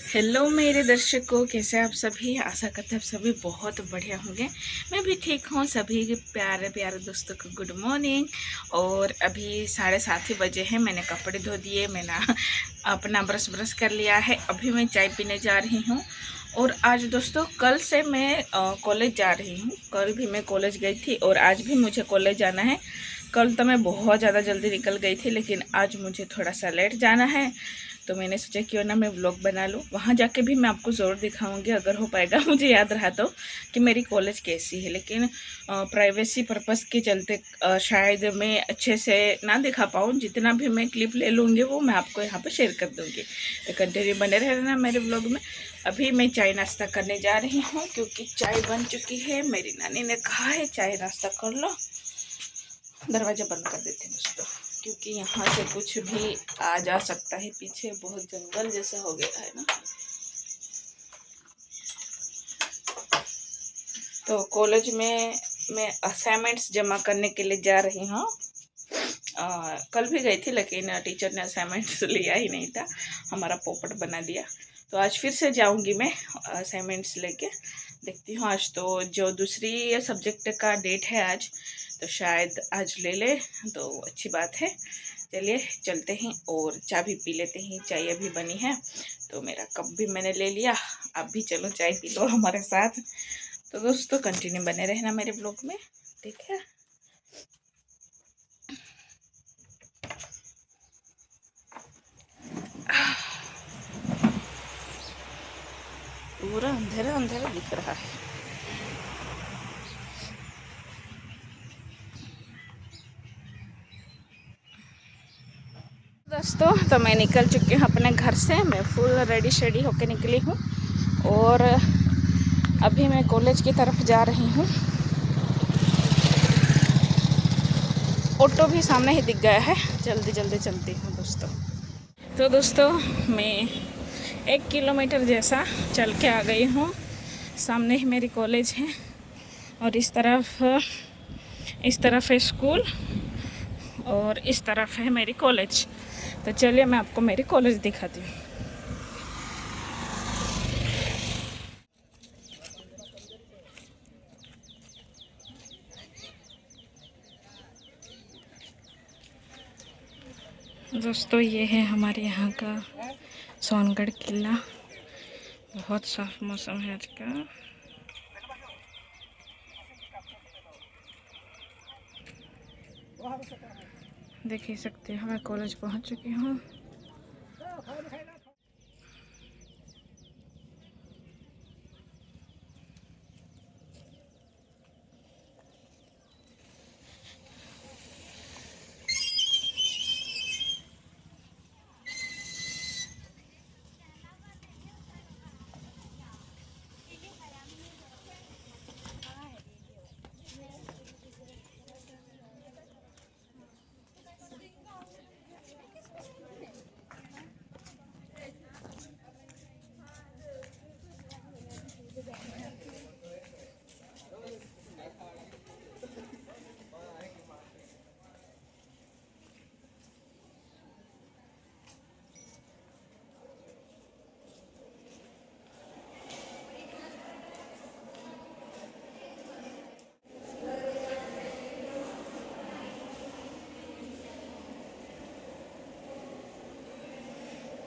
Hello मेरे दर्शकों, कैसे आप सभी। आशा करते हैं आप सभी बहुत बढ़िया होंगे। मैं भी ठीक हूँ। सभी के प्यारे प्यारे दोस्तों को गुड मॉर्निंग। और अभी 7:30 ही बजे हैं। मैंने कपड़े धो दिए, मैंने अपना ब्रश कर लिया है। अभी मैं चाय पीने जा रही हूँ। और आज दोस्तों कल से मैं कॉलेज जा रही हूँ। कल भी मैं कॉलेज गई थी और आज भी मुझे कॉलेज जाना है। कल तो मैं बहुत ज़्यादा जल्दी निकल गई थी, लेकिन आज मुझे थोड़ा सा लेट जाना है। तो मैंने सोचा क्यों ना मैं व्लॉग बना लूँ। वहाँ जाके भी मैं आपको ज़रूर दिखाऊंगी, अगर हो पाएगा मुझे याद रहा तो, कि मेरी कॉलेज कैसी है। लेकिन प्राइवेसी पर्पस के चलते शायद मैं अच्छे से ना दिखा पाऊँ। जितना भी मैं क्लिप ले लूँगी वो मैं आपको यहाँ पे शेयर कर दूँगी। तो कंटिन्यू बने रहना मेरे व्लॉग में। अभी मैं चाय नाश्ता करने जा रही हूँ, क्योंकि चाय बन चुकी है। मेरी नानी ने कहा है चाय नाश्ता कर लो। दरवाज़ा बंद कर देते हैं दोस्तों, क्योंकि यहाँ से कुछ भी आ जा सकता है। पीछे बहुत जंगल जैसा हो गया है ना। तो कॉलेज में मैं असाइनमेंट्स जमा करने के लिए जा रही हूँ। कल भी गई थी, लेकिन टीचर ने असाइनमेंट्स लिया ही नहीं था, हमारा पोपट बना दिया। तो आज फिर से जाऊंगी मैं असाइनमेंट्स लेके। देखती हूँ, आज तो जो दूसरी सब्जेक्ट का डेट है आज, तो शायद आज ले ले तो अच्छी बात है। चलिए चलते हैं और चाय भी पी लेते हैं। चाय अभी बनी है तो मेरा कप भी मैंने ले लिया। आप भी चलो चाय पी लो हमारे साथ। तो दोस्तों कंटिन्यू बने रहना मेरे ब्लॉग में, ठीक है। पूरा अंधेरा अंधेरा दिख रहा है। दोस्तों तो मैं निकल चुकी हूँ अपने घर से। मैं फुल रेडी शेडी होके निकली हूँ और अभी मैं कॉलेज की तरफ जा रही हूँ। ऑटो भी सामने ही दिख गया है। जल्दी जल्दी चलती हूँ दोस्तों। तो दोस्तों मैं 1 किलोमीटर जैसा चल के आ गई हूँ। सामने ही मेरी कॉलेज है और इस तरफ है स्कूल और इस तरफ है मेरी कॉलेज। तो चलिए मैं आपको मेरी कॉलेज दिखाती हूँ। दोस्तों ये है हमारे यहाँ का सोनगढ़ किला। बहुत साफ मौसम है आज का। देख ही सकते हो मैं कॉलेज पहुँच चुकी हूँ।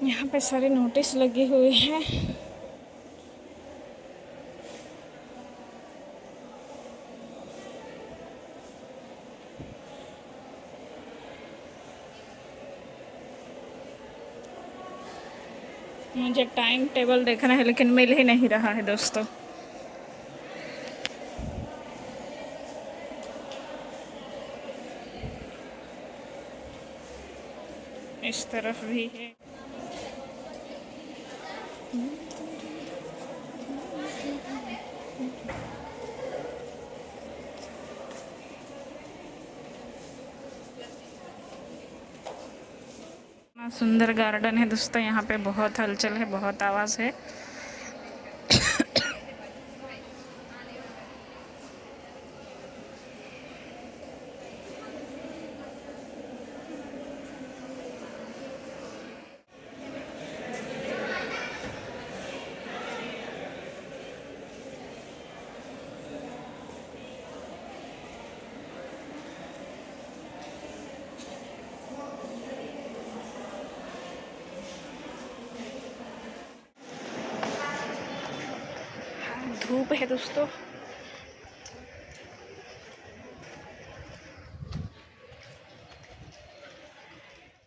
यहाँ पे सारे नोटिस लगे हुए हैं। मुझे टाइम टेबल देखना है, लेकिन मिल ही नहीं रहा है दोस्तों। इस तरफ भी है। सुंदर गार्डन है दोस्तों। यहाँ पे बहुत हलचल है, बहुत आवाज़ है। धूप है दोस्तों।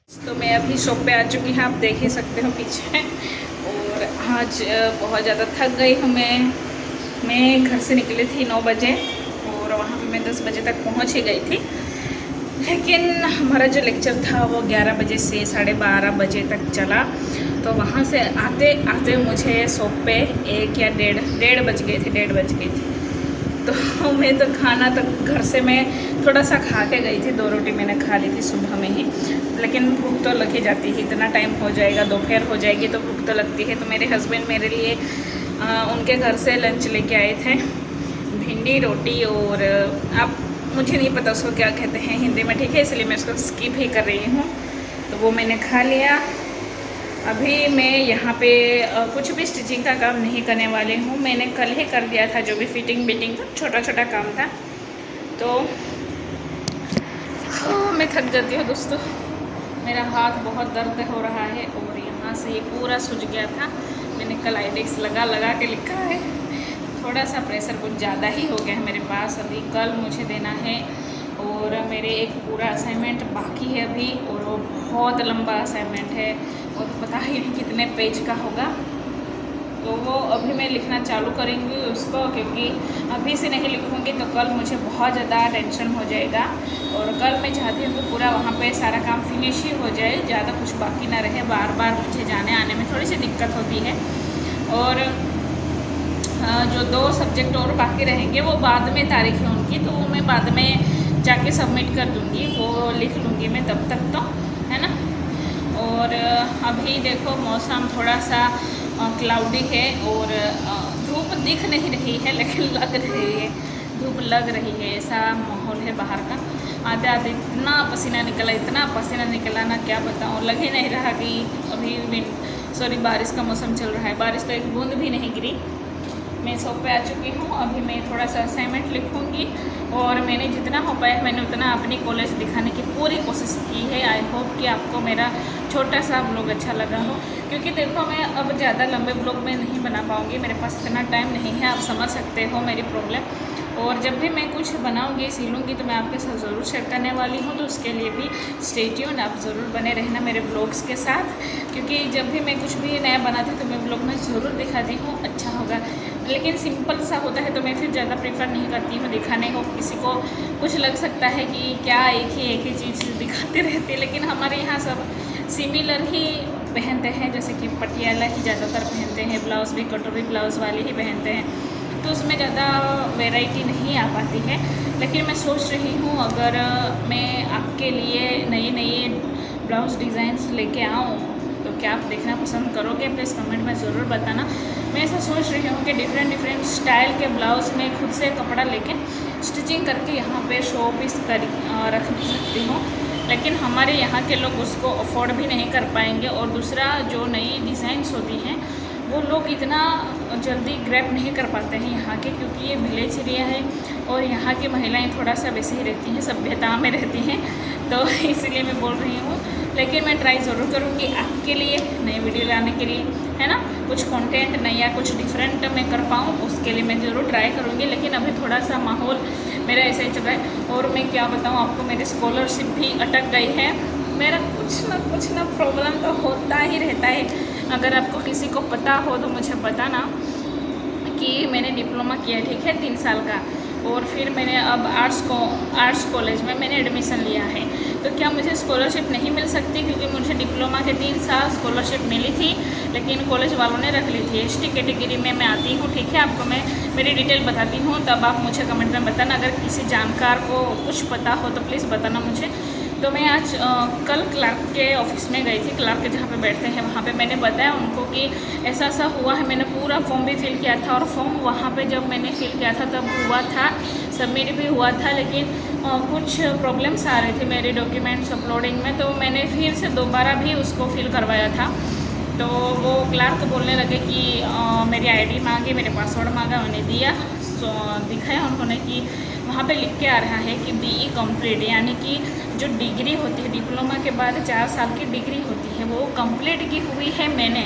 तो मैं अभी शॉप पे आ चुकी हूँ, आप देख ही सकते हो पीछे। और आज बहुत ज़्यादा थक गई हूँ मैं घर से निकली थी 9 बजे और वहाँ पे मैं 10 बजे तक पहुँच ही गई थी। लेकिन हमारा जो लेक्चर था वो 11 बजे से 12:30 बजे तक चला। तो वहाँ से आते आते मुझे शॉप पे 1 या डेढ़ बज गए थे। तो मैं तो खाना तक घर से मैं थोड़ा सा खा के गई थी, 2 रोटी मैंने खा ली थी सुबह में ही। लेकिन भूख तो लग ही जाती है, इतना टाइम हो जाएगा, दोपहर हो जाएगी तो भूख तो लगती है। तो मेरे हस्बैंड मेरे लिए उनके घर से लंच लेके आए थे, भिंडी रोटी और आप मुझे नहीं पता उसको क्या कहते हैं हिंदी में, ठीक है, इसलिए मैं उसको स्किप ही कर रही हूँ। तो वो मैंने खा लिया। अभी मैं यहाँ पे कुछ भी स्टिचिंग का काम नहीं करने वाली हूँ, मैंने कल ही कर दिया था जो भी फिटिंग बिटिंग का छोटा काम था। तो मैं थक जाती हूँ दोस्तों, मेरा हाथ बहुत दर्द हो रहा है और यहाँ से ये पूरा सूज गया था। मैंने कल आइडेक्स लगा के लिखा है, थोड़ा सा प्रेशर कुछ ज़्यादा ही हो गया है मेरे पास। अभी कल मुझे देना है और मेरे एक पूरा असाइनमेंट बाकी है अभी, और वो बहुत लंबा असाइनमेंट है और पता ही नहीं कितने पेज का होगा। तो वो अभी मैं लिखना चालू करेंगी उसको, क्योंकि अभी से नहीं लिखूँगी तो कल मुझे बहुत ज़्यादा टेंशन हो जाएगा। और कल मैं चाहती हूँ कि पूरा वहाँ पे सारा काम फिनिश ही हो जाए, ज़्यादा कुछ बाकी ना रहे। बार बार मुझे जाने आने में थोड़ी सी दिक्कत होती है। और जो 2 सब्जेक्ट और बाकी रहेंगे वो बाद में तारीख है उनकी, तो वो मैं बाद में जाके सबमिट कर दूँगी, वो लिख लूँगी मैं तब तक, तो है ना। और अभी देखो मौसम थोड़ा सा क्लाउडी है और धूप दिख नहीं रही है लेकिन लग रही है, धूप लग रही है, ऐसा माहौल है बाहर का। आते आते इतना पसीना निकला ना, क्या बताऊँ। लग ही नहीं रहा कि अभी बारिश का मौसम चल रहा है। बारिश तो एक बूंद भी नहीं गिरी। मैं शॉप पे आ चुकी हूँ, अभी मैं थोड़ा सा असाइनमेंट लिखूँगी और मैंने जितना हो पाया मैंने उतना अपनी कॉलेज दिखाने की पूरी कोशिश की है। आई होप कि आपको मेरा छोटा सा ब्लॉग अच्छा लगा हो, क्योंकि देखो मैं अब ज़्यादा लंबे ब्लॉग में नहीं बना पाऊँगी, मेरे पास इतना टाइम नहीं है, आप समझ सकते हो मेरी प्रॉब्लम। और जब भी मैं कुछ बनाऊँगी सीलूँगी तो मैं आपके साथ ज़रूर शेयर करने वाली हूँ, तो उसके लिए भी स्टे ट्यून्ड, आप ज़रूर बने रहना मेरे ब्लॉग्स के साथ, क्योंकि जब भी मैं कुछ भी नया बनाती हूँ तो मैं ब्लॉग में ज़रूर दिखाती हूँ। अच्छा होगा, लेकिन सिंपल सा होता है तो मैं फिर ज़्यादा प्रेफर नहीं करती हूँ दिखाने को। किसी को कुछ लग सकता है कि क्या एक ही चीज़ दिखाती रहती है, लेकिन हमारे यहाँ सब सिमिलर ही पहनते हैं, जैसे कि पटियाला ही ज़्यादातर पहनते हैं, ब्लाउज़ भी कटोरी ब्लाउज़ वाले ही पहनते हैं, तो उसमें ज़्यादा वैरायटी नहीं आ पाती है। लेकिन मैं सोच रही हूँ अगर मैं आपके लिए नए ब्लाउज़ डिज़ाइंस लेके आऊँ तो क्या आप देखना पसंद करोगे? प्लीज़ कमेंट में ज़रूर बताना। मैं ऐसा सोच रही हूँ कि डिफरेंट स्टाइल के ब्लाउज़ में खुद से कपड़ा लेके स्टिचिंग करके यहाँ पे शो पीस रख सकती हूँ, लेकिन हमारे यहाँ के लोग उसको अफोर्ड भी नहीं कर पाएंगे। और दूसरा, जो नई डिज़ाइंस होती हैं वो लोग इतना जल्दी ग्रैब नहीं कर पाते हैं यहाँ के, क्योंकि ये विलेज एरिया है और यहाँ की महिलाएं थोड़ा सा वैसे ही रहती हैं, सभ्यता में रहती हैं, तो इसलिए मैं बोल रही हूँ। लेकिन मैं ट्राई ज़रूर करूँगी आपके लिए नई वीडियो लाने के लिए, है ना, कुछ कंटेंट नया कुछ डिफरेंट मैं कर पाऊँ उसके लिए मैं ज़रूर ट्राई करूँगी। लेकिन अभी थोड़ा सा माहौल मेरा ऐसा ही चल रहा है। और मैं क्या बताऊँ आपको, मेरी स्कॉलरशिप भी अटक गई है। मेरा कुछ ना प्रॉब्लम तो होता ही रहता है। अगर आपको किसी को पता हो तो मुझे बताना कि मैंने डिप्लोमा किया, ठीक है, 3 साल का, और फिर मैंने अब आर्ट्स कॉलेज में मैंने एडमिशन लिया है, तो क्या मुझे स्कॉलरशिप नहीं मिल सकती? क्योंकि मुझे डिप्लोमा के 3 साल स्कॉलरशिप मिली थी, लेकिन कॉलेज वालों ने रख ली थी। एसटी कैटेगरी में मैं आती हूँ, ठीक है, आपको मैं मेरी डिटेल बताती हूँ, तब आप मुझे कमेंट में बताना। अगर किसी जानकार को कुछ पता हो तो प्लीज़ बताना मुझे। तो मैं आज कल क्लार्क के ऑफिस में गई थी, क्लार्क के जहाँ पे बैठते हैं वहाँ पे मैंने बताया उनको कि ऐसा हुआ है। मैंने पूरा फॉर्म भी फिल किया था और फॉर्म वहाँ पे जब मैंने फिल किया था तब हुआ था, सबमिट भी हुआ था, लेकिन कुछ प्रॉब्लम्स आ रहे थे मेरे डॉक्यूमेंट्स अपलोडिंग में, तो मैंने फिर से दोबारा भी उसको फिल करवाया था। तो वो क्लार्क बोलने लगे कि मेरी आईडी मांगी, मेरे पासवर्ड मांगा, मैंने दिया, दिखाया उन्होंने कि वहाँ पे लिख के आ रहा है कि BE कंप्लीट, यानी कि जो डिग्री होती है डिप्लोमा के बाद 4 साल की डिग्री होती है वो कंप्लीट की हुई है मैंने,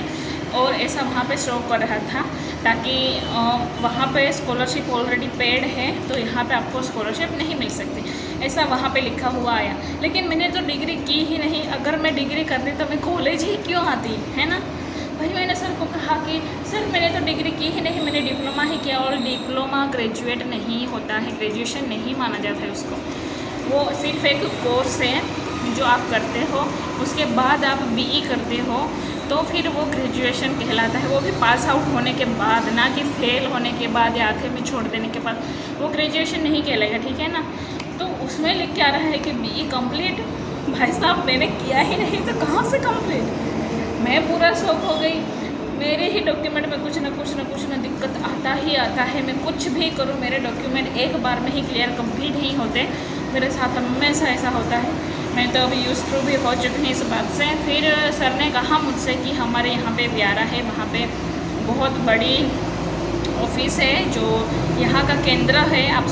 और ऐसा वहाँ पे शो कर रहा था, ताकि वहाँ पे स्कॉलरशिप ऑलरेडी पेड है तो यहाँ पे आपको स्कॉलरशिप नहीं मिल सकती, ऐसा वहाँ पे लिखा हुआ आया। लेकिन मैंने तो डिग्री की ही नहीं, अगर मैं डिग्री करती तो मैं कॉलेज ही क्यों आती, है ना। भाई मैंने सर को कहा कि सर मैंने तो डिग्री की ही नहीं, मैंने डिप्लोमा ही किया, और डिप्लोमा ग्रेजुएट नहीं होता है, ग्रेजुएशन नहीं माना जाता है उसको, वो सिर्फ एक कोर्स है जो आप करते हो, उसके बाद आप बीई करते हो तो फिर वो ग्रेजुएशन कहलाता है, वो भी पास आउट होने के बाद, ना कि फेल होने के बाद या आधे में छोड़ देने के बाद, वो ग्रेजुएशन नहीं कहलाएगा, ठीक है ना। तो उसमें लिख के आ रहा है कि बीई कंप्लीट। भाई साहब मैंने किया ही नहीं तो कहाँ से कंप्लीट। मैं पूरा शौक हो गई, मेरे ही डॉक्यूमेंट में कुछ ना दिक्कत आता है। मैं कुछ भी करूँ मेरे डॉक्यूमेंट एक बार में ही क्लियर कंप्लीट नहीं होते, मेरे साथ हमेशा ऐसा होता है। मैं तो अभी यूज़ टू भी हो चुकी हूँ इस बात से। फिर सर ने कहा मुझसे कि हमारे यहाँ पे व्यारा है, वहाँ पे बहुत बड़ी ऑफिस है जो यहाँ का केंद्र है, आप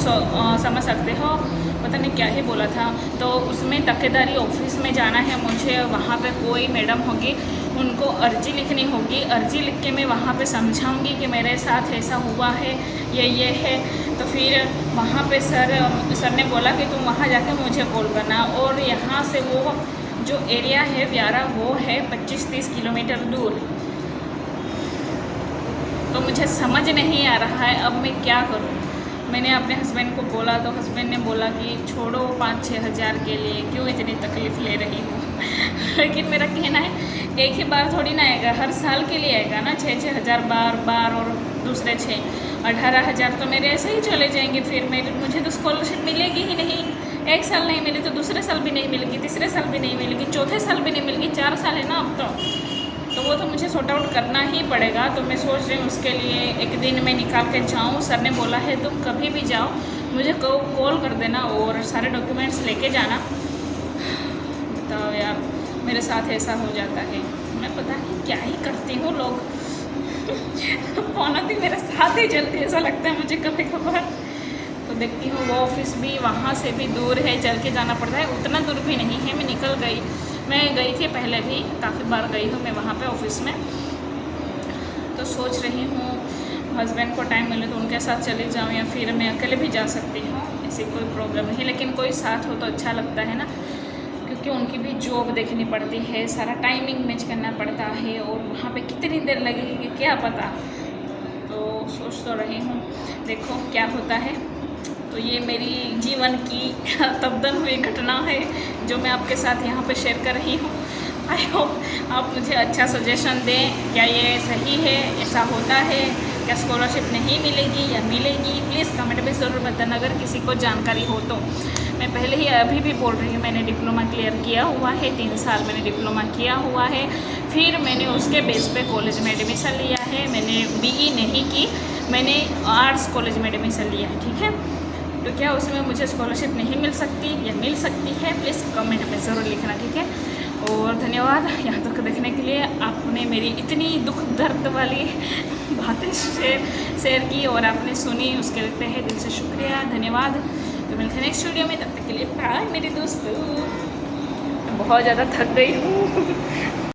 समझ सकते हो, पता नहीं क्या ही बोला था। तो उसमें तकेदारी ऑफिस में जाना है मुझे, वहाँ पे कोई मैडम होगी, उनको अर्जी लिखनी होगी, अर्जी लिख के मैं वहाँ पे समझाऊंगी कि मेरे साथ ऐसा हुआ है, ये है। तो फिर वहाँ पे सर ने बोला कि तुम वहाँ जाके मुझे कॉल करना, और यहाँ से वो जो एरिया है व्यारा वो है 25-30 किलोमीटर दूर। तो मुझे समझ नहीं आ रहा है अब मैं क्या करूँ। मैंने अपने हस्बैंड को बोला तो हस्बैंड ने बोला कि छोड़ो 5-6 हज़ार के लिए क्यों इतनी तकलीफ़ ले रही हूँ। लेकिन मेरा कहना है एक ही बार थोड़ी ना आएगा, हर साल के लिए आएगा ना, 6-6 हज़ार बार और दूसरे 18 हज़ार तो मेरे ऐसे ही चले जाएंगे। फिर मुझे तो स्कॉलरशिप मिलेगी ही नहीं, एक साल नहीं मिली तो दूसरे साल भी नहीं मिलेगी, तीसरे साल भी नहीं मिलेगी, चौथे साल भी नहीं मिलेगी, 4 साल है ना अब तो वो तो मुझे सॉर्ट आउट करना ही पड़ेगा। तो मैं सोच रही हूँ उसके लिए एक दिन मैं निकाल के जाऊँ। सर ने बोला है तुम कभी भी जाओ मुझे कॉल कर देना और सारे डॉक्यूमेंट्स लेके जाना। बताओ यार मेरे साथ ऐसा हो जाता है, मैं पता नहीं क्या ही करती हूँ, लोग पौना मेरे साथ ही चलती, ऐसा लगता है मुझे कभी कभार। तो देखती हूँ वो ऑफिस भी वहाँ से भी दूर है, चल के जाना पड़ता है, उतना दूर भी नहीं है। मैं निकल गई, मैं गई थी पहले भी, काफ़ी बार गई हूँ मैं वहाँ पे ऑफिस में। तो सोच रही हूँ हस्बैंड को टाइम मिले तो उनके साथ चली जाऊँ, या फिर मैं अकेले भी जा सकती हूँ, ऐसी कोई प्रॉब्लम नहीं। लेकिन कोई साथ हो तो अच्छा लगता है ना, क्योंकि उनकी भी जॉब देखनी पड़ती है, सारा टाइमिंग मैच करना पड़ता है, और वहाँ पे कितनी देर लगेगी क्या पता। तो सोच तो रही हूँ, देखो क्या होता है। तो ये मेरी जीवन की तब्दन हुई घटना है जो मैं आपके साथ यहाँ पे शेयर कर रही हूँ। आई होप आप मुझे अच्छा सजेशन दें, क्या ये सही है, ऐसा होता है क्या, स्कॉलरशिप नहीं मिलेगी या मिलेगी, प्लीज़ कमेंट में ज़रूर बताना अगर किसी को जानकारी हो तो। मैं पहले ही अभी भी बोल रही हूँ, मैंने डिप्लोमा क्लियर किया हुआ है, 3 साल मैंने डिप्लोमा किया हुआ है, फिर मैंने उसके बेस पे कॉलेज में एडमिशन लिया है। मैंने बीई नहीं की, मैंने आर्ट्स कॉलेज में एडमिशन लिया है, ठीक है। तो क्या उसमें मुझे स्कॉलरशिप नहीं मिल सकती या मिल सकती है, प्लीज़ कमेंट में ज़रूर लिखना, ठीक है। और धन्यवाद यहाँ तक देखने के लिए, आपने मेरी इतनी दुख दर्द वाली बातें शेयर की और आपने सुनी, उसके लिए तहे दिल से शुक्रिया, धन्यवाद। तो मिलते हैं नेक्स्ट वीडियो में, तब तक के लिए बाय मेरे दोस्तों। बहुत ज़्यादा थक गई हूँ।